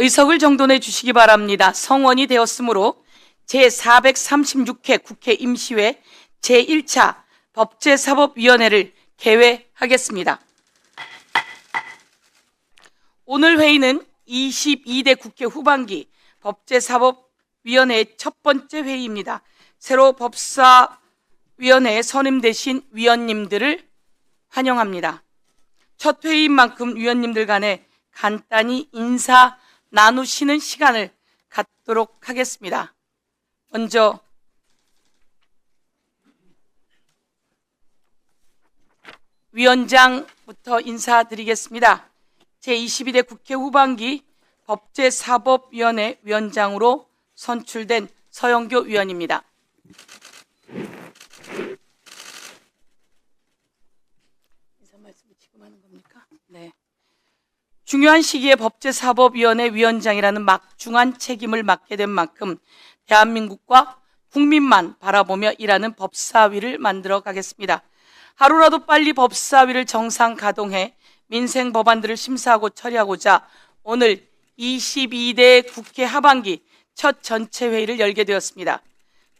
의석을 정돈해 주시기 바랍니다. 성원이 되었으므로 제436회 국회 임시회 제1차 법제사법위원회를 개회하겠습니다. 오늘 회의는 22대 국회 후반기 법제사법위원회의 첫 번째 회의입니다. 새로 법사위원회에 선임되신 위원님들을 환영합니다. 첫 회의인 만큼 위원님들 간에 간단히 인사 나누시는 시간을 갖도록 하겠습니다. 먼저 위원장부터 인사드리겠습니다. 제22대 국회 후반기 법제사법위원회 위원장으로 선출된 서영교 위원입니다. 인사 말씀 지금 하는 겁니까? 네. 중요한 시기에 법제사법위원회 위원장이라는 막중한 책임을 맡게 된 만큼 대한민국과 국민만 바라보며 일하는 법사위를 만들어 가겠습니다. 하루라도 빨리 법사위를 정상 가동해 민생 법안들을 심사하고 처리하고자 오늘 22대 국회 하반기 첫 전체 회의를 열게 되었습니다.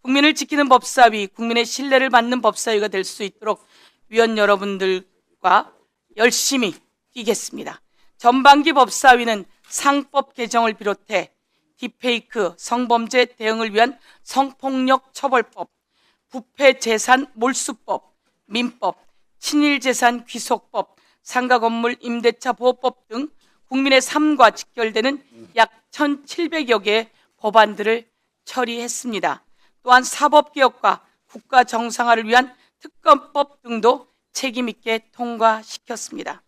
국민을 지키는 법사위, 국민의 신뢰를 받는 법사위가 될 수 있도록 위원 여러분들과 열심히 뛰겠습니다. 전반기 법사위는 상법 개정을 비롯해 딥페이크, 성범죄 대응을 위한 성폭력 처벌법, 부패재산 몰수법, 민법, 친일재산 귀속법, 상가건물 임대차 보호법 등 국민의 삶과 직결되는 약 1,700여 개의 법안들을 처리했습니다. 또한 사법개혁과 국가 정상화를 위한 특검법 등도 책임있게 통과시켰습니다.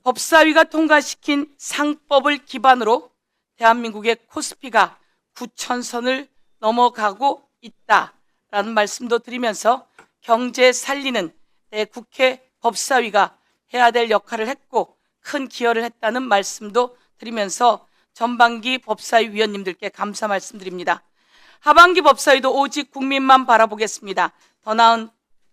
법사위가 통과시킨 상법을 기반으로 대한민국의 코스피가 9,000선을 넘어가고 있다라는 말씀도 드리면서 경제 살리는 국회 법사위가 해야 될 역할을 했고 큰 기여를 했다는 말씀도 드리면서 전반기 법사위 위원님들께 감사 말씀드립니다. 하반기 법사위도 오직 국민만 바라보겠습니다. 더 나은,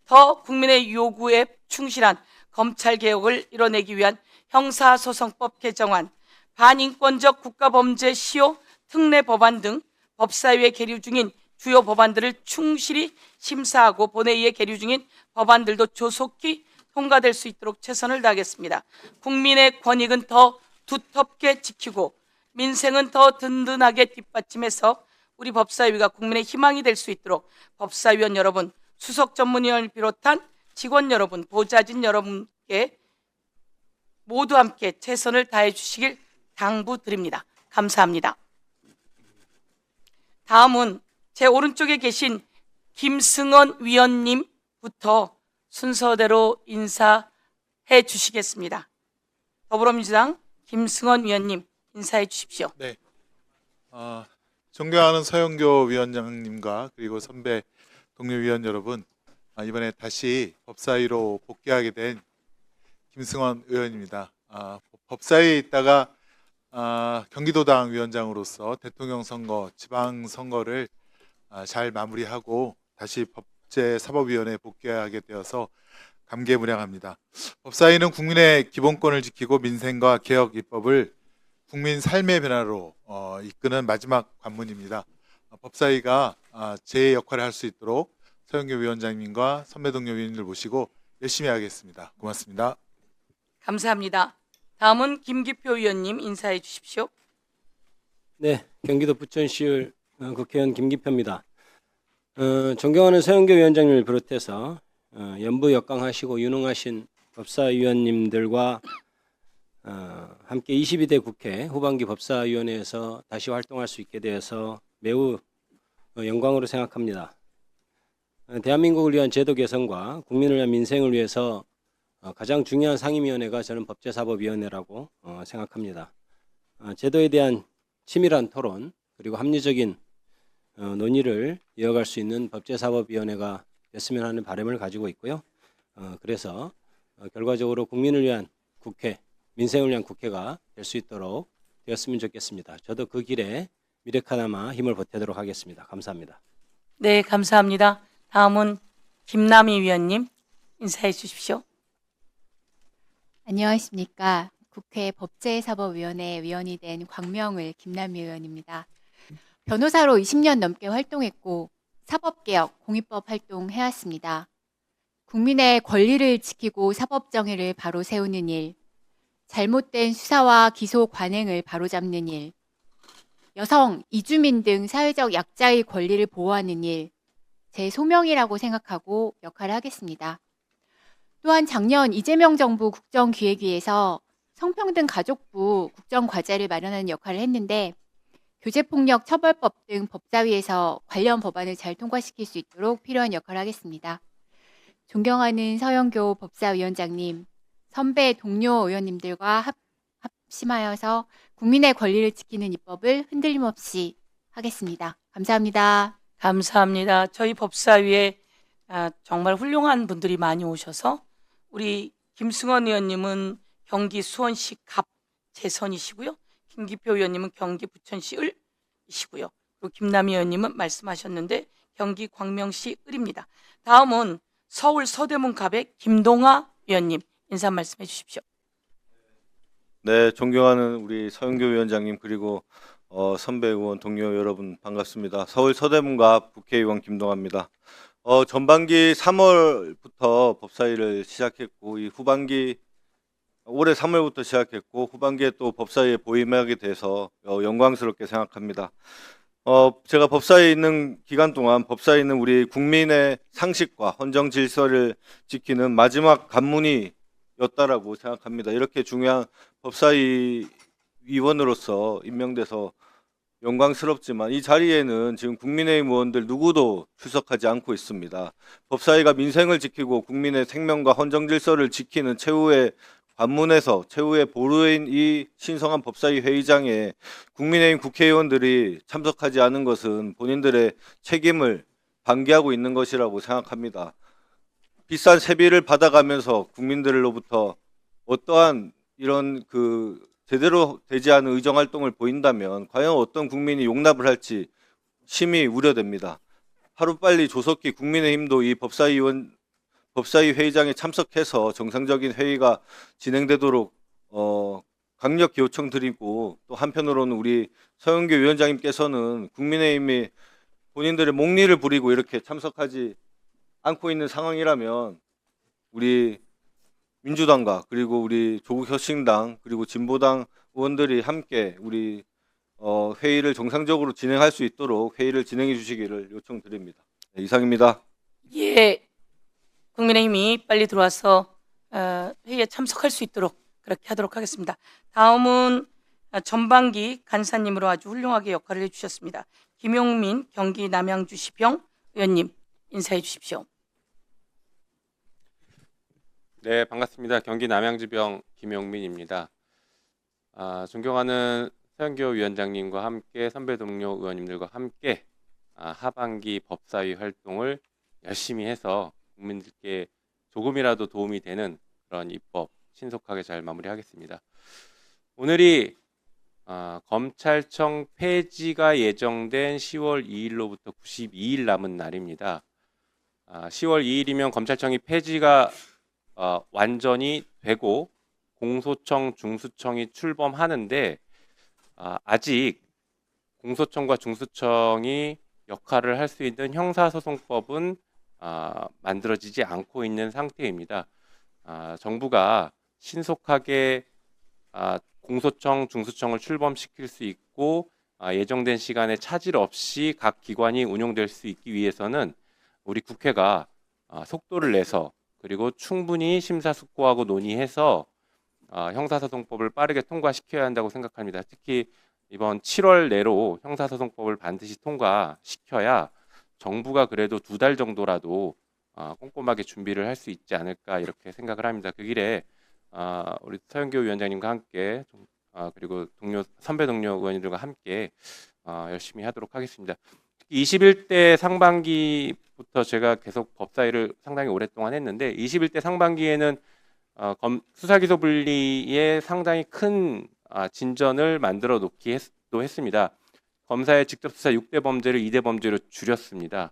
더 국민의 요구에 충실한 검찰개혁을 이뤄내기 위한 형사소송법 개정안, 반인권적 국가범죄 시효 특례 법안 등 법사위에 계류 중인 주요 법안들을 충실히 심사하고 본회의에 계류 중인 법안들도 조속히 통과될 수 있도록 최선을 다하겠습니다. 국민의 권익은 더 두텁게 지키고 민생은 더 든든하게 뒷받침해서 우리 법사위가 국민의 희망이 될 수 있도록 법사위원 여러분, 수석 전문위원을 비롯한 직원 여러분, 보좌진 여러분께 모두 함께 최선을 다해 주시길 당부드립니다. 감사합니다. 다음은 제 오른쪽에 계신 김승원 위원님부터 순서대로 인사해 주시겠습니다. 더불어민주당 김승원 위원님 인사해 주십시오. 네, 존경하는 서영교 위원장님과 그리고 선배 동료 위원 여러분, 이번에 다시 법사위로 복귀하게 된 김승원 의원입니다. 법사위에 있다가 경기도당 위원장으로서 대통령 선거, 지방 선거를 잘 마무리하고 다시 법제사법위원회에 복귀하게 되어서 감개무량합니다. 법사위는 국민의 기본권을 지키고 민생과 개혁 입법을 국민 삶의 변화로 이끄는 마지막 관문입니다. 법사위가 제 역할을 할 수 있도록 서영교 위원장님과 선배 동료 위원님들 모시고 열심히 하겠습니다. 고맙습니다. 감사합니다. 다음은 김기표 위원님 인사해 주십시오. 네, 경기도 부천시의회 국회의원 김기표입니다. 존경하는 서영교 위원장님을 비롯해서 연부 역강하시고 유능하신 법사위원님들과 함께 22대 국회 후반기 법사위원회에서 다시 활동할 수 있게 되어서 매우 영광으로 생각합니다. 대한민국을 위한 제도 개선과 국민을 위한 민생을 위해서 가장 중요한 상임위원회가 저는 법제사법위원회라고 생각합니다. 제도에 대한 치밀한 토론 그리고 합리적인 논의를 이어갈 수 있는 법제사법위원회가 됐으면 하는 바람을 가지고 있고요. 그래서 결과적으로 국민을 위한 국회, 민생을 위한 국회가 될 수 있도록 되었으면 좋겠습니다. 저도 그 길에 미래카나마 힘을 보태도록 하겠습니다. 감사합니다. 네, 감사합니다. 다음은 김남희 위원님 인사해 주십시오. 안녕하십니까. 국회 법제사법위원회 위원이 된 광명을 김남희 의원입니다. 변호사로 20년 넘게 활동했고 사법개혁, 공익법 활동해왔습니다. 국민의 권리를 지키고 사법정의를 바로 세우는 일, 잘못된 수사와 기소 관행을 바로잡는 일, 여성, 이주민 등 사회적 약자의 권리를 보호하는 일, 제 소명이라고 생각하고 역할을 하겠습니다. 또한 작년 이재명 정부 국정기획위에서 성평등 가족부 국정과제를 마련하는 역할을 했는데 교제폭력 처벌법 등 법사위에서 관련 법안을 잘 통과시킬 수 있도록 필요한 역할을 하겠습니다. 존경하는 서영교 법사위원장님, 선배 동료 의원님들과 합심하여서 국민의 권리를 지키는 입법을 흔들림 없이 하겠습니다. 감사합니다. 감사합니다. 저희 법사위에 정말 훌륭한 분들이 많이 오셔서 우리 김승원 의원님은 경기 수원시 갑 재선이시고요. 김기표 의원님은 경기 부천시 을이시고요. 그리고 김남희 의원님은 말씀하셨는데 경기 광명시 을입니다. 다음은 서울 서대문 갑의 김동아 의원님 인사 말씀해 주십시오. 네, 존경하는 우리 서영교 위원장님 그리고 선배 의원 동료 여러분 반갑습니다. 서울 서대문갑 국회의원 김동아입니다. 전반기 3월부터 법사위를 시작했고 이 후반기 올해 3월부터 시작했고 후반기에 또 법사위에 보임하게 돼서 영광스럽게 생각합니다. 제가 법사위에 있는 기간 동안 법사위에 있는 우리 국민의 상식과 헌정 질서를 지키는 마지막 관문이었다라고 생각합니다. 이렇게 중요한 법사위 위원으로서 임명돼서 영광스럽지만 이 자리에는 지금 국민의힘 의원들 누구도 출석하지 않고 있습니다. 법사위가 민생을 지키고 국민의 생명과 헌정 질서를 지키는 최후의 관문에서 최후의 보루인 이 신성한 법사위 회의장에 국민의힘 국회의원들이 참석하지 않은 것은 본인들의 책임을 방기하고 있는 것이라고 생각합니다. 비싼 세비를 받아가면서 국민들로부터 어떠한 이런 제대로 되지 않은 의정활동을 보인다면 과연 어떤 국민이 용납을 할지 심히 우려됩니다. 하루빨리 조속히 국민의힘도 이 법사위 회의장에 참석해서 정상적인 회의가 진행되도록 강력히 요청드리고 또 한편으로는 우리 서영교 위원장님께서는 국민의힘이 본인들의 목리를 부리고 이렇게 참석하지 않고 있는 상황이라면 우리 민주당과 그리고 우리 조국혁신당 그리고 진보당 의원들이 함께 우리 회의를 정상적으로 진행할 수 있도록 회의를 진행해 주시기를 요청드립니다. 네, 이상입니다. 예, 국민의힘이 빨리 들어와서 회의에 참석할 수 있도록 그렇게 하도록 하겠습니다. 다음은 전반기 간사님으로 아주 훌륭하게 역할을 해주셨습니다. 김용민 경기 남양주시병 의원님 인사해 주십시오. 네, 반갑습니다. 경기 남양주병 김용민입니다. 존경하는 서영교 위원장님과 함께 선배 동료 의원님들과 함께 하반기 법사위 활동을 열심히 해서 국민들께 조금이라도 도움이 되는 그런 입법 신속하게 잘 마무리하겠습니다. 오늘이 검찰청 폐지가 예정된 10월 2일로부터 92일 남은 날입니다. 10월 2일이면 검찰청이 폐지가 완전히 되고 공소청, 중수청이 출범하는데 아직 공소청과 중수청이 역할을 할 수 있는 형사소송법은 만들어지지 않고 있는 상태입니다. 정부가 신속하게 공소청, 중수청을 출범시킬 수 있고 예정된 시간에 차질 없이 각 기관이 운용될 수 있기 위해서는 우리 국회가 속도를 내서 그리고 충분히 심사숙고하고 논의해서 형사소송법을 빠르게 통과시켜야 한다고 생각합니다. 특히 이번 7월 내로 형사소송법을 반드시 통과시켜야 정부가 그래도 2달 정도라도 꼼꼼하게 준비를 할 수 있지 않을까 이렇게 생각을 합니다. 그 길에 우리 서영교 위원장님과 함께 그리고 선배 동료 의원님들과 함께 열심히 하도록 하겠습니다. 21대 상반기부터 제가 계속 법사위를 상당히 오랫동안 했는데 21대 상반기에는 수사기소 분리에 상당히 큰 진전을 만들어 놓기도 했습니다. 검사의 직접 수사 6대 범죄를 2대 범죄로 줄였습니다.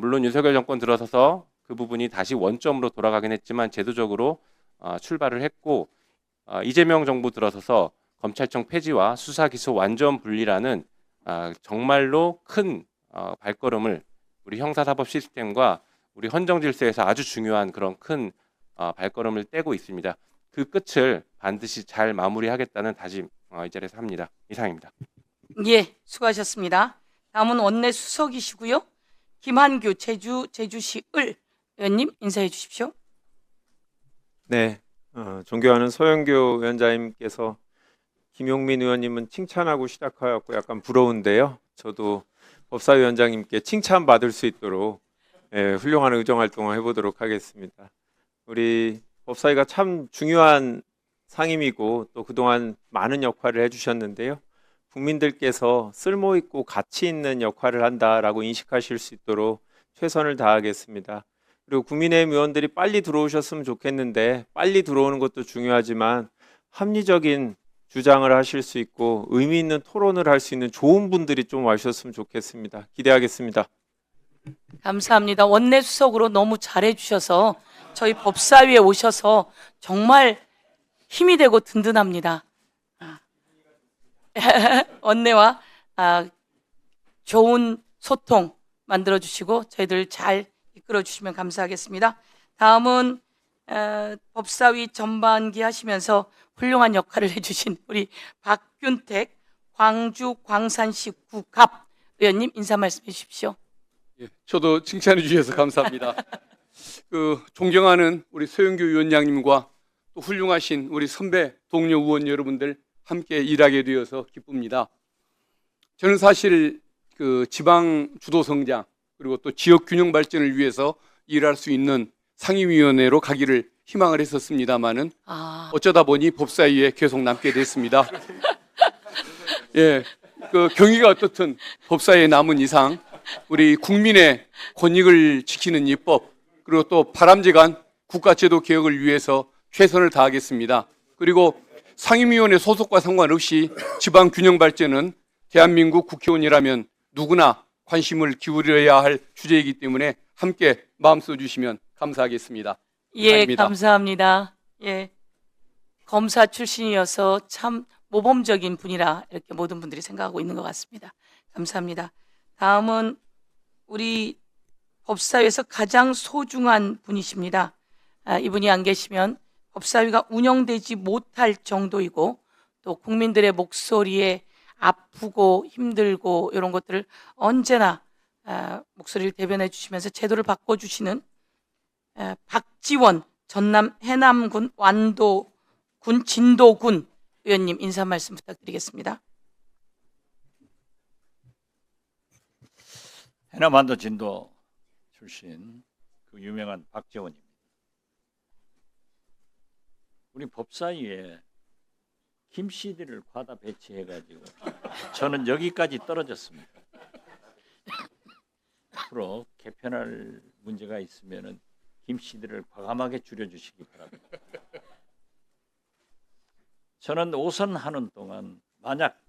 물론 윤석열 정권 들어서서 그 부분이 다시 원점으로 돌아가긴 했지만 제도적으로 출발을 했고 이재명 정부 들어서서 검찰청 폐지와 수사 기소 완전 분리라는 정말로 큰 발걸음을 우리 형사사법 시스템과 우리 헌정 질서에서 아주 중요한 그런 큰 발걸음을 떼고 있습니다. 그 끝을 반드시 잘 마무리하겠다는 다짐 이 자리에서 합니다. 이상입니다. 예, 수고하셨습니다. 다음은 원내 수석이시고요. 김한규 제주시 을 의원님 인사해 주십시오. 네, 존경하는 서영교 위원장님께서 김용민 의원님은 칭찬하고 시작하였고 약간 부러운데요. 저도 법사위원장님께 칭찬받을 수 있도록 훌륭한 의정활동을 해보도록 하겠습니다. 우리 법사위가 참 중요한 상임이고 또 그동안 많은 역할을 해주셨는데요. 국민들께서 쓸모있고 가치 있는 역할을 한다라고 인식하실 수 있도록 최선을 다하겠습니다. 그리고 국민의힘 의원들이 빨리 들어오셨으면 좋겠는데 빨리 들어오는 것도 중요하지만 합리적인 주장을 하실 수 있고 의미 있는 토론을 할 수 있는 좋은 분들이 좀 와주셨으면 좋겠습니다. 기대하겠습니다. 감사합니다. 원내 수석으로 너무 잘해 주셔서 저희 법사위에 오셔서 정말 힘이 되고 든든합니다. 원내와 좋은 소통 만들어 주시고 저희들 잘 이끌어 주시면 감사하겠습니다. 다음은 법사위 전반기 하시면서 훌륭한 역할을 해주신 우리 박균택 광주 광산시 구갑 의원님 인사 말씀해 주십시오. 예, 저도 칭찬해 주셔서 감사합니다. 존경하는 우리 서영교 위원장님과 또 훌륭하신 우리 선배 동료 의원 여러분들 함께 일하게 되어서 기쁩니다. 저는 사실 지방 주도 성장 그리고 또 지역 균형 발전을 위해서 일할 수 있는 상임위원회로 가기를 희망을 했었습니다만은 어쩌다 보니 법사위에 계속 남게 됐습니다. 예, 경위가 어떻든 법사위에 남은 이상 우리 국민의 권익을 지키는 입법 그리고 또 바람직한 국가제도 개혁을 위해서 최선을 다하겠습니다. 그리고 상임위원회 소속과 상관없이 지방 균형 발전은 대한민국 국회의원이라면 누구나 관심을 기울여야 할 주제이기 때문에 함께 마음 써주시면 감사하겠습니다. 예, 이상입니다. 감사합니다. 예, 검사 출신이어서 참 모범적인 분이라 이렇게 모든 분들이 생각하고 있는 것 같습니다. 감사합니다. 다음은 우리 법사위에서 가장 소중한 분이십니다. 이분이 안 계시면 법사위가 운영되지 못할 정도이고 또 국민들의 목소리에 아프고 힘들고 이런 것들을 언제나 목소리를 대변해 주시면서 제도를 바꿔주시는 박지원 전남 해남군 완도군 진도군 의원님 인사 말씀 부탁드리겠습니다. 해남 완도 진도 출신 그 유명한 박지원입니다. 우리 법사위에 김 CD를 과다 배치해가지고 저는 여기까지 떨어졌습니다. 앞으로 개편할 문제가 있으면은 김 CD를 과감하게 줄여주시기 바랍니다. 저는 5선 하는 동안 만약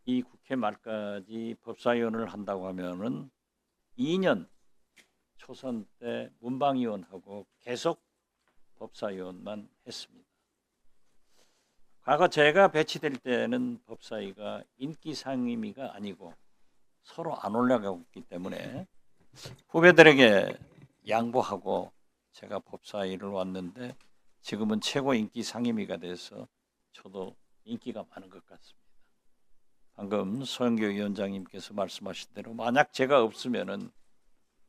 이 국회 말까지 법사위원을 한다고 하면은 2년 초선 때 문방위원하고 계속 법사위원만 했습니다. 과거 제가 배치될 때는 법사위가 인기 상임위가 아니고 서로 안 올라가고 있기 때문에 후배들에게 양보하고 제가 법사위를 왔는데 지금은 최고 인기 상임위가 돼서 저도 인기가 많은 것 같습니다. 방금 서영교 위원장님께서 말씀하신 대로 만약 제가 없으면은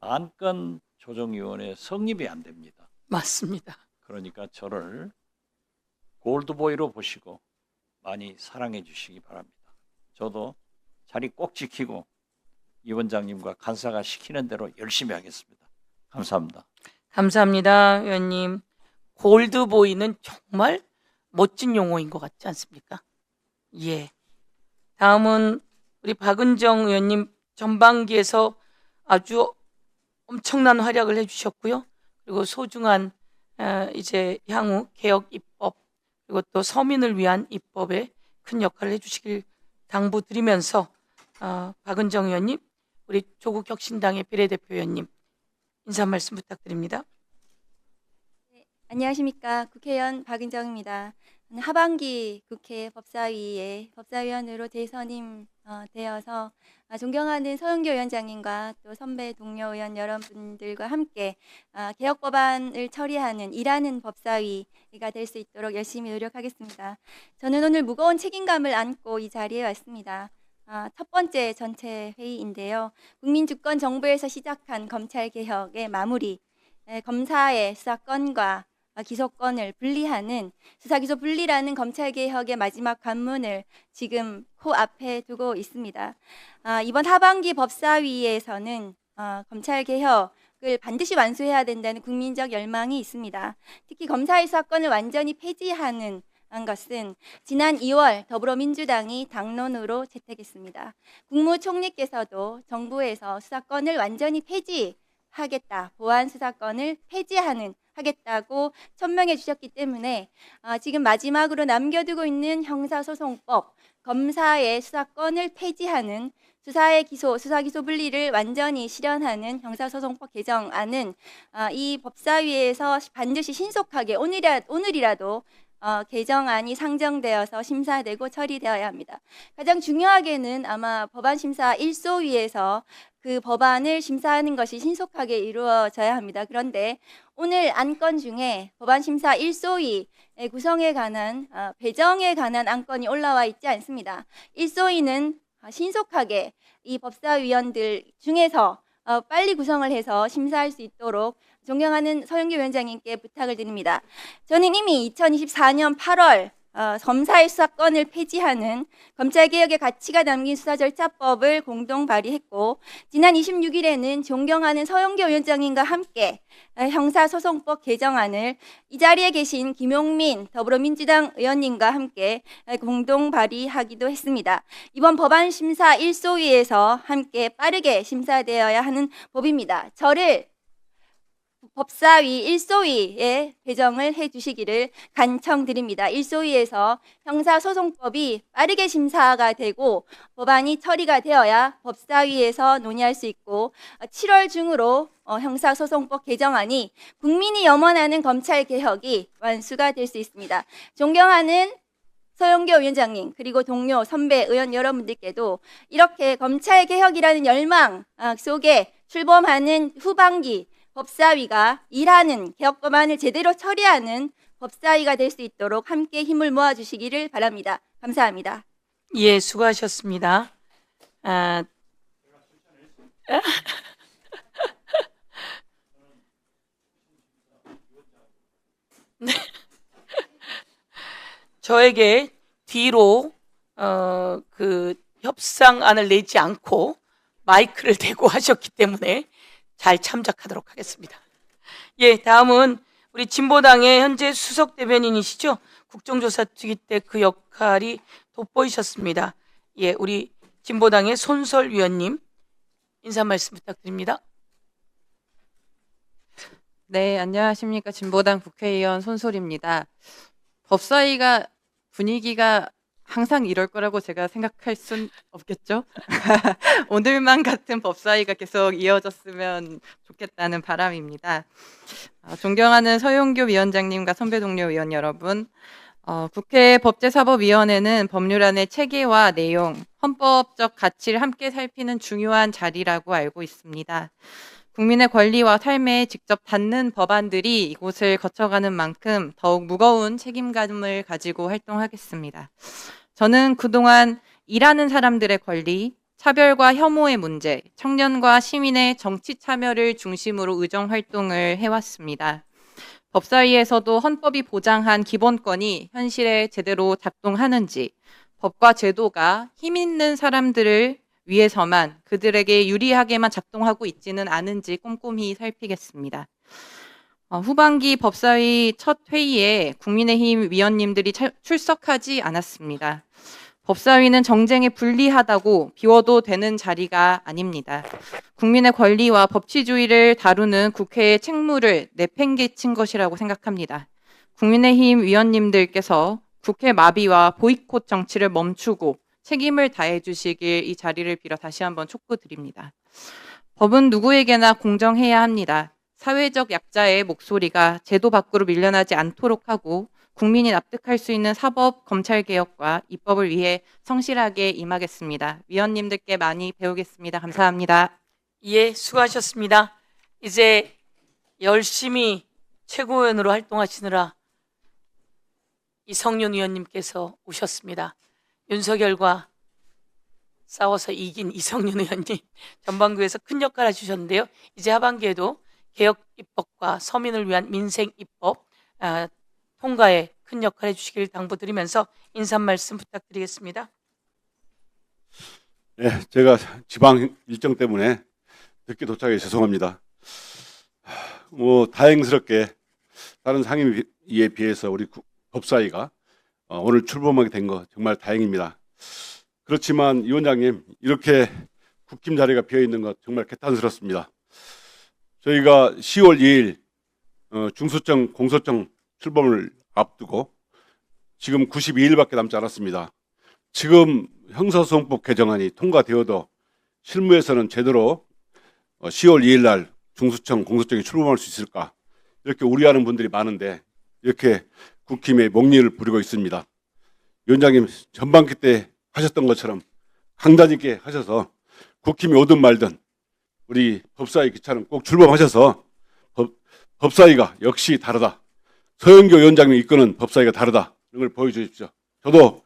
안건 조정위원회 성립이 안 됩니다. 맞습니다. 그러니까 저를 골드보이로 보시고 많이 사랑해 주시기 바랍니다. 저도 자리 꼭 지키고 위원장님과 간사가 시키는 대로 열심히 하겠습니다. 감사합니다. 감사합니다, 의원님. 골드보이는 정말 멋진 용어인 것 같지 않습니까? 예. 다음은 우리 박은정 의원님 전반기에서 아주 엄청난 활약을 해주셨고요. 그리고 소중한 이제 향후 개혁 입법 그리고 또 서민을 위한 입법에 큰 역할을 해주시길 당부드리면서 박은정 의원님, 우리 조국혁신당의 비례대표 의원님 인사 말씀 부탁드립니다. 안녕하십니까. 국회의원 박은정입니다. 하반기 국회 법사위에 법사위원으로 재선임 되어서 존경하는 서영교 위원장님과 또 선배 동료 의원 여러분들과 함께 개혁 법안을 처리하는 일하는 법사위가 될 수 있도록 열심히 노력하겠습니다. 저는 오늘 무거운 책임감을 안고 이 자리에 왔습니다. 첫 번째 전체 회의인데요. 국민주권 정부에서 시작한 검찰개혁의 마무리, 검사의 수사권과 기소권을 분리하는 수사기소 분리라는 검찰개혁의 마지막 관문을 지금 코앞에 두고 있습니다. 이번 하반기 법사위에서는 검찰개혁을 반드시 완수해야 된다는 국민적 열망이 있습니다. 특히 검사의 수사권을 완전히 폐지하는 것은 지난 2월 더불어민주당이 당론으로 채택했습니다. 국무총리께서도 정부에서 수사권을 완전히 폐지하겠다, 보안 수사권을 하겠다고 천명해 주셨기 때문에 지금 마지막으로 남겨두고 있는 형사소송법, 검사의 수사권을 폐지하는 수사기소 분리를 완전히 실현하는 형사소송법 개정안은 이 법사위에서 반드시 신속하게 오늘이라도 개정안이 상정되어서 심사되고 처리되어야 합니다. 가장 중요하게는 아마 법안심사 1소위에서 그 법안을 심사하는 것이 신속하게 이루어져야 합니다. 그런데 오늘 안건 중에 법안심사 1소위 구성에 관한 배정에 관한 안건이 올라와 있지 않습니다. 1소위는 신속하게 이 법사위원들 중에서 빨리 구성을 해서 심사할 수 있도록 존경하는 서영교 위원장님께 부탁을 드립니다. 저는 이미 2024년 8월 검사의 수사권을 폐지하는 검찰개혁의 가치가 담긴 수사절차법을 공동 발의했고 지난 26일에는 존경하는 서영교 위원장님과 함께 형사소송법 개정안을 이 자리에 계신 김용민 더불어민주당 의원님과 함께 공동 발의하기도 했습니다. 이번 법안심사 1소위에서 함께 빠르게 심사되어야 하는 법입니다. 저를 법사위 1소위에 배정을 해주시기를 간청드립니다. 1소위에서 형사소송법이 빠르게 심사가 되고 법안이 처리가 되어야 법사위에서 논의할 수 있고 7월 중으로 형사소송법 개정안이 국민이 염원하는 검찰개혁이 완수가 될 수 있습니다. 존경하는 서영교 위원장님 그리고 동료 선배 의원 여러분들께도 이렇게 검찰개혁이라는 열망 속에 출범하는 후반기 법사위가 일하는 개혁 법안을 제대로 처리하는 법사위가 될 수 있도록 함께 힘을 모아주시기를 바랍니다. 감사합니다. 예, 수고하셨습니다. 네. 저에게 뒤로 그 협상안을 내지 않고 마이크를 대고 하셨기 때문에 잘 참작하도록 하겠습니다. 예, 다음은 우리 진보당의 현재 수석 대변인이시죠? 국정조사 투기 때 그 역할이 돋보이셨습니다. 예, 우리 진보당의 손설 위원님 인사 말씀 부탁드립니다. 네, 안녕하십니까. 진보당 국회의원 손솔입니다. 법사위가 분위기가 항상 이럴 거라고 제가 생각할 순 없겠죠? 오늘만 같은 법사위가 계속 이어졌으면 좋겠다는 바람입니다. 존경하는 서영교 위원장님과 선배 동료 의원 여러분, 국회 법제사법위원회는 법률안의 체계와 내용, 헌법적 가치를 함께 살피는 중요한 자리라고 알고 있습니다. 국민의 권리와 삶에 직접 닿는 법안들이 이곳을 거쳐가는 만큼 더욱 무거운 책임감을 가지고 활동하겠습니다. 저는 그동안 일하는 사람들의 권리, 차별과 혐오의 문제, 청년과 시민의 정치 참여를 중심으로 의정 활동을 해왔습니다. 법사위에서도 헌법이 보장한 기본권이 현실에 제대로 작동하는지, 법과 제도가 힘 있는 사람들을 위해서만 그들에게 유리하게만 작동하고 있지는 않은지 꼼꼼히 살피겠습니다. 후반기 법사위 첫 회의에 국민의힘 위원님들이 출석하지 않았습니다. 법사위는 정쟁에 불리하다고 비워도 되는 자리가 아닙니다. 국민의 권리와 법치주의를 다루는 국회의 책무를 내팽개친 것이라고 생각합니다. 국민의힘 위원님들께서 국회 마비와 보이콧 정치를 멈추고 책임을 다해 주시길 이 자리를 빌어 다시 한번 촉구드립니다. 법은 누구에게나 공정해야 합니다. 사회적 약자의 목소리가 제도 밖으로 밀려나지 않도록 하고 국민이 납득할 수 있는 사법 검찰 개혁과 입법을 위해 성실하게 임하겠습니다. 위원님들께 많이 배우겠습니다. 감사합니다. 예, 수고하셨습니다. 이제 열심히 최고위원으로 활동하시느라 이성윤 의원님께서 오셨습니다. 윤석열과 싸워서 이긴 이성윤 의원님, 전반부에서 큰 역할을 해주셨는데요. 이제 하반기에도 개혁 입법과 서민을 위한 민생 입법 통과에 큰 역할을 해주시길 당부드리면서 인사 말씀 부탁드리겠습니다. 네, 제가 지방 일정 때문에 늦게 도착해 죄송합니다. 다행스럽게 다른 상임위에 비해서 우리 법사위가 오늘 출범하게 된 거 정말 다행입니다. 그렇지만 위원장님, 이렇게 국힘 자리가 비어 있는 것 정말 개탄스럽습니다. 저희가 10월 2일 중수청 공소청 출범을 앞두고 지금 92일밖에 남지 않았습니다. 지금 형사소송법 개정안이 통과되어도 실무에서는 제대로 10월 2일 날 중수청 공소청이 출범할 수 있을까, 이렇게 우려하는 분들이 많은데 이렇게 국힘의 목리를 부리고 있습니다. 위원장님, 전반기 때 하셨던 것처럼 강단 있게 하셔서 국힘이 오든 말든 우리 법사위 기차는 꼭 출범하셔서 법사위가 역시 다르다, 서영교 위원장님이 이끄는 법사위가 다르다, 이런 걸 보여주십시오. 저도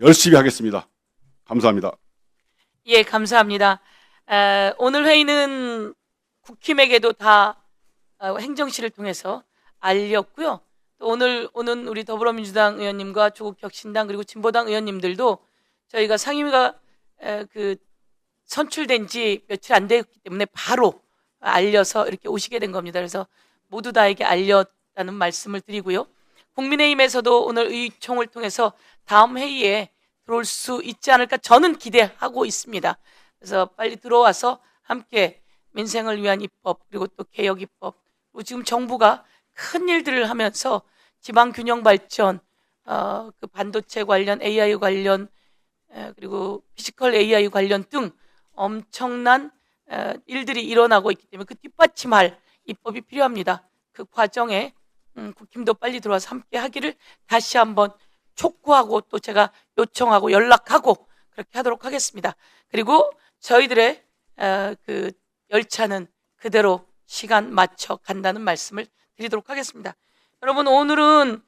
열심히 하겠습니다. 감사합니다. 예, 감사합니다. 오늘 회의는 국힘에게도 다 행정실을 통해서 알렸고요. 또 오늘 오는 우리 더불어민주당 의원님과 조국혁신당 그리고 진보당 의원님들도 저희가 상임위가 선출된 지 며칠 안 되었기 때문에 바로 알려서 이렇게 오시게 된 겁니다. 그래서 모두 다에게 알렸다는 말씀을 드리고요. 국민의힘에서도 오늘 의총을 통해서 다음 회의에 들어올 수 있지 않을까 저는 기대하고 있습니다. 그래서 빨리 들어와서 함께 민생을 위한 입법 그리고 또 개혁 입법, 그리고 지금 정부가 큰 일들을 하면서 지방 균형 발전, 그 반도체 관련, AI 관련, 그리고 피지컬 AI 관련 등 엄청난 일들이 일어나고 있기 때문에 그 뒷받침할 입법이 필요합니다. 그 과정에 국힘도 빨리 들어와서 함께 하기를 다시 한번 촉구하고 또 제가 요청하고 연락하고 그렇게 하도록 하겠습니다. 그리고 저희들의 그 열차는 그대로 시간 맞춰 간다는 말씀을 드리도록 하겠습니다. 여러분, 오늘은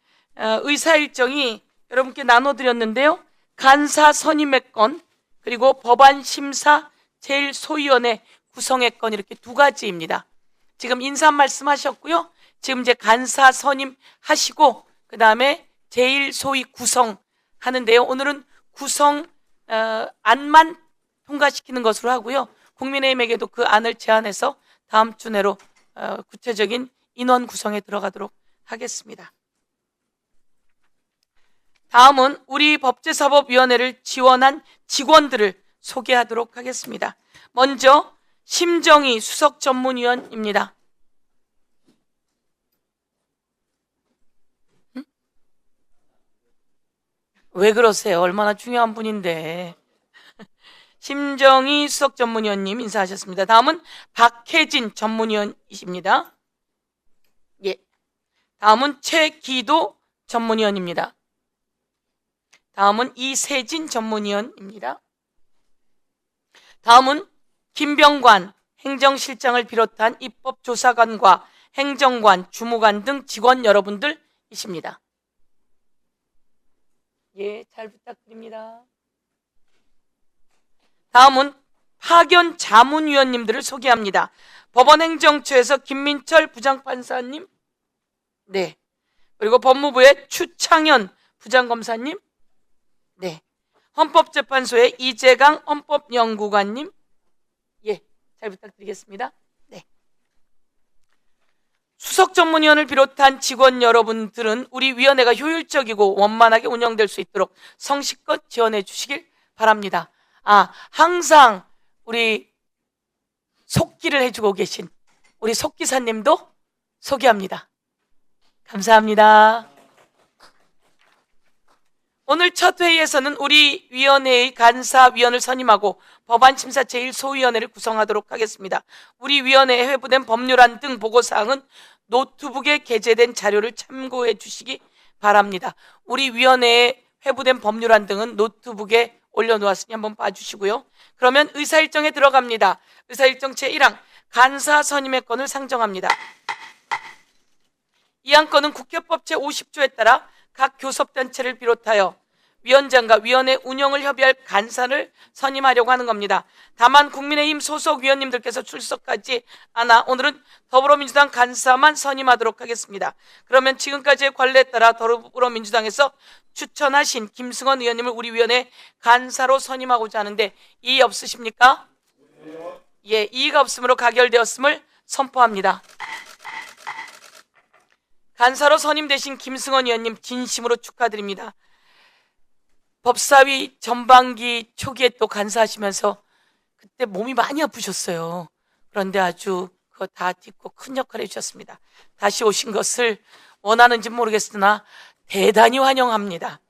의사 일정이 여러분께 나눠드렸는데요. 간사 선임의 건 그리고 법안 심사 제1소위원회 구성의 건, 이렇게 두 가지입니다. 지금 인사 말씀 하셨고요. 지금 이제 간사 선임 하시고 그 다음에 제1소위 구성 하는데요. 오늘은 구성 안만 통과시키는 것으로 하고요. 국민의힘에게도 그 안을 제안해서 다음 주 내로 구체적인 인원 구성에 들어가도록 하겠습니다. 다음은 우리 법제사법위원회를 지원한 직원들을 소개하도록 하겠습니다. 먼저 심정희 수석전문위원입니다. 왜 그러세요? 얼마나 중요한 분인데. 심정희 수석전문위원님 인사하셨습니다. 다음은 박혜진 전문위원이십니다. 예. 다음은 최기도 전문위원입니다. 다음은 이세진 전문위원입니다. 다음은 김병관 행정실장을 비롯한 입법조사관과 행정관, 주무관 등 직원 여러분들이십니다. 예, 잘 부탁드립니다. 다음은 파견 자문위원님들을 소개합니다. 법원행정처에서 김민철 부장판사님, 네, 그리고 법무부의 추창현 부장검사님, 네, 헌법재판소의 이재강 헌법연구관님, 예, 잘 부탁드리겠습니다. 네. 수석전문위원을 비롯한 직원 여러분들은 우리 위원회가 효율적이고 원만하게 운영될 수 있도록 성실껏 지원해 주시길 바랍니다. 항상 우리 속기를 해주고 계신 우리 속기사님도 소개합니다. 감사합니다. 오늘 첫 회의에서는 우리 위원회의 간사위원을 선임하고 법안심사 제1소위원회를 구성하도록 하겠습니다. 우리 위원회에 회부된 법률안 등 보고사항은 노트북에 게재된 자료를 참고해 주시기 바랍니다. 우리 위원회에 회부된 법률안 등은 노트북에 올려놓았으니 한번 봐주시고요. 그러면 의사일정에 들어갑니다. 의사일정 제1항 간사 선임의 건을 상정합니다. 이 안건은 국회법 제50조에 따라 각 교섭단체를 비롯하여 위원장과 위원회 운영을 협의할 간사를 선임하려고 하는 겁니다. 다만 국민의힘 소속 위원님들께서 출석하지 않아 오늘은 더불어민주당 간사만 선임하도록 하겠습니다. 그러면 지금까지의 관례에 따라 더불어민주당에서 추천하신 김승원 의원님을 우리 위원회 간사로 선임하고자 하는데 이의 없으십니까? 예, 이의가 없으므로 가결되었음을 선포합니다. 간사로 선임되신 김승원 의원님 진심으로 축하드립니다. 법사위 전반기 초기에 또 간사하시면서 그때 몸이 많이 아프셨어요. 그런데 아주 그거 다 딛고 큰 역할을 해주셨습니다. 다시 오신 것을 원하는지 모르겠으나 대단히 환영합니다.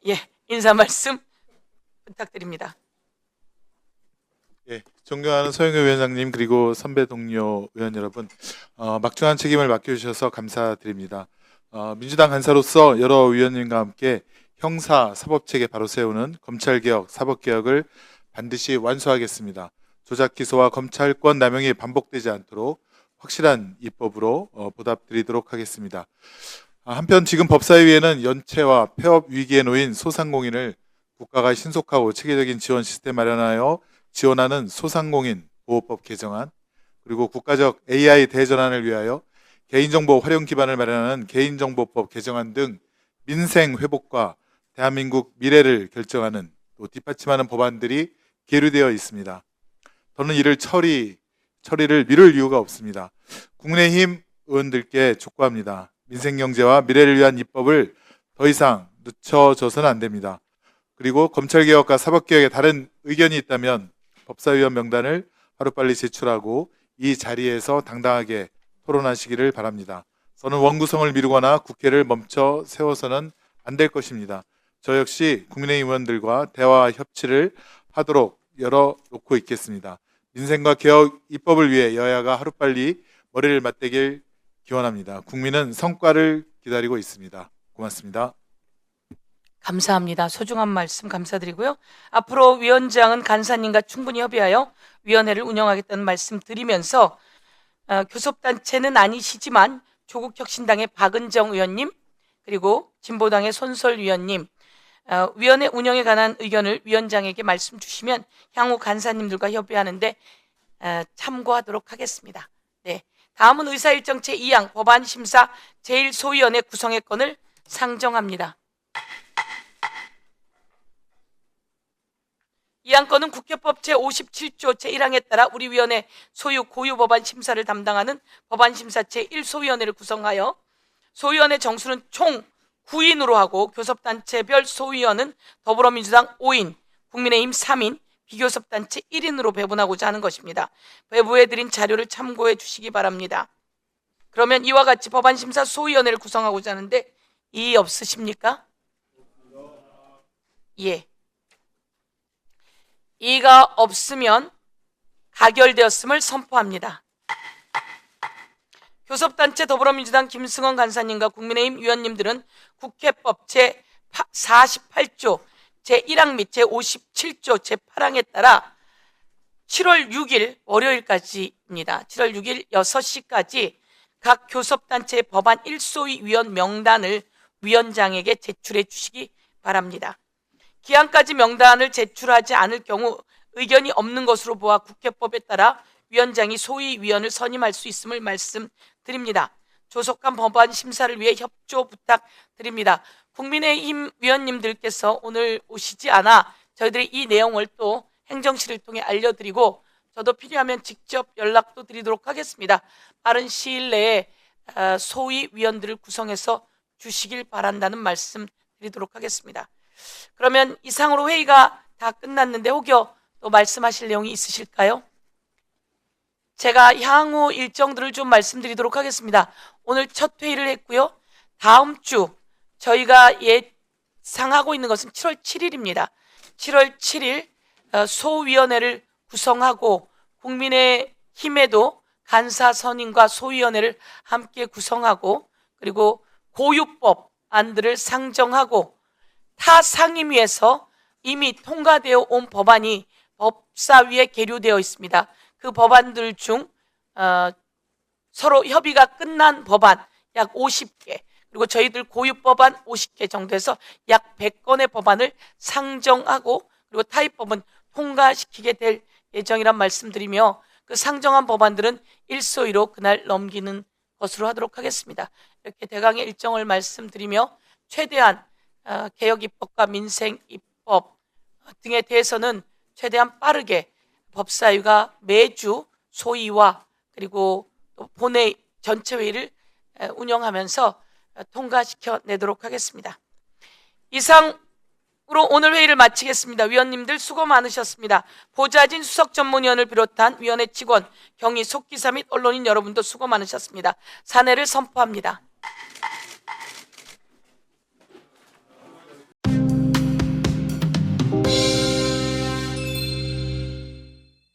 예, 인사 말씀 부탁드립니다. 예, 존경하는 서영교 위원장님 그리고 선배 동료 의원 여러분, 막중한 책임을 맡겨주셔서 감사드립니다. 민주당 간사로서 여러 위원님과 함께 형사 사법체계 바로 세우는 검찰개혁, 사법개혁을 반드시 완수하겠습니다. 조작 기소와 검찰권 남용이 반복되지 않도록 확실한 입법으로 보답드리도록 하겠습니다. 한편 지금 법사위에는 연체와 폐업 위기에 놓인 소상공인을 국가가 신속하고 체계적인 지원 시스템 마련하여 지원하는 소상공인 보호법 개정안, 그리고 국가적 AI 대전환을 위하여 개인정보 활용 기반을 마련하는 개인정보법 개정안 등 민생 회복과 대한민국 미래를 결정하는 또 뒷받침하는 법안들이 계류되어 있습니다. 저는 이를 처리를 미룰 이유가 없습니다. 국민의힘 의원들께 촉구합니다. 민생경제와 미래를 위한 입법을 더 이상 늦춰져서는 안 됩니다. 그리고 검찰개혁과 사법개혁에 다른 의견이 있다면 법사위원 명단을 하루빨리 제출하고 이 자리에서 당당하게 토론하시기를 바랍니다. 저는 원구성을 미루거나 국회를 멈춰 세워서는 안 될 것입니다. 저 역시 국민의힘 의원들과 대화 협치를 하도록 열어놓고 있겠습니다. 민생과 개혁 입법을 위해 여야가 하루빨리 머리를 맞대길 기원합니다. 국민은 성과를 기다리고 있습니다. 고맙습니다. 감사합니다. 소중한 말씀 감사드리고요. 앞으로 위원장은 간사님과 충분히 협의하여 위원회를 운영하겠다는 말씀 드리면서 교섭단체는 아니시지만 조국혁신당의 박은정 의원님 그리고 진보당의 손설 위원님 위원회 운영에 관한 의견을 위원장에게 말씀 주시면 향후 간사님들과 협의하는데 참고하도록 하겠습니다. 네, 다음은 의사일정 제2항 법안심사 제1소위원회 구성의 건을 상정합니다. 이 안건은 국회법 제57조 제1항에 따라 우리 위원회 소유 고유 법안 심사를 담당하는 법안심사 제1소위원회를 구성하여 소위원회 정수는 총 9인으로 하고 교섭단체별 소위원은 더불어민주당 5인, 국민의힘 3인, 비교섭단체 1인으로 배분하고자 하는 것입니다. 배부해드린 자료를 참고해 주시기 바랍니다. 그러면 이와 같이 법안심사 소위원회를 구성하고자 하는데 이의 없으십니까? 예. 이의가 없으면 가결되었음을 선포합니다. 교섭단체 더불어민주당 김승원 간사님과 국민의힘 위원님들은 국회법 제48조 제1항 및 제57조 제8항에 따라 7월 6일 월요일까지입니다. 7월 6일 6시까지 각 교섭단체의 법안 1소위 위원 명단을 위원장에게 제출해 주시기 바랍니다. 기한까지 명단을 제출하지 않을 경우 의견이 없는 것으로 보아 국회법에 따라 위원장이 소위위원을 선임할 수 있음을 말씀드립니다. 조속한 법안 심사를 위해 협조 부탁드립니다. 국민의힘 위원님들께서 오늘 오시지 않아 저희들이 이 내용을 또 행정실을 통해 알려드리고 저도 필요하면 직접 연락도 드리도록 하겠습니다. 빠른 시일 내에 소위위원들을 구성해서 주시길 바란다는 말씀 드리도록 하겠습니다. 그러면 이상으로 회의가 다 끝났는데 혹여 또 말씀하실 내용이 있으실까요? 제가 향후 일정들을 좀 말씀드리도록 하겠습니다. 오늘 첫 회의를 했고요. 다음 주 저희가 예상하고 있는 것은 7월 7일입니다. 7월 7일 소위원회를 구성하고 국민의힘에도 간사 선임과 소위원회를 함께 구성하고 그리고 고유법안들을 상정하고 타 상임위에서 이미 통과되어 온 법안이 법사위에 계류되어 있습니다. 그 법안들 중 서로 협의가 끝난 법안 약 50개 그리고 저희들 고유법안 50개 정도에서 약 100건의 법안을 상정하고 그리고 타입법은 통과시키게 될 예정이란 말씀드리며 그 상정한 법안들은 일소위로 그날 넘기는 것으로 하도록 하겠습니다. 이렇게 대강의 일정을 말씀드리며 최대한 개혁 입법과 민생 입법 등에 대해서는 최대한 빠르게 법사위가 매주 소위와 그리고 또 본회의 전체 회의를 운영하면서 통과시켜 내도록 하겠습니다. 이상으로 오늘 회의를 마치겠습니다. 위원님들 수고 많으셨습니다. 보좌진 수석 전문위원을 비롯한 위원회 직원, 경위, 속기사 및 언론인 여러분도 수고 많으셨습니다. 사내를 선포합니다.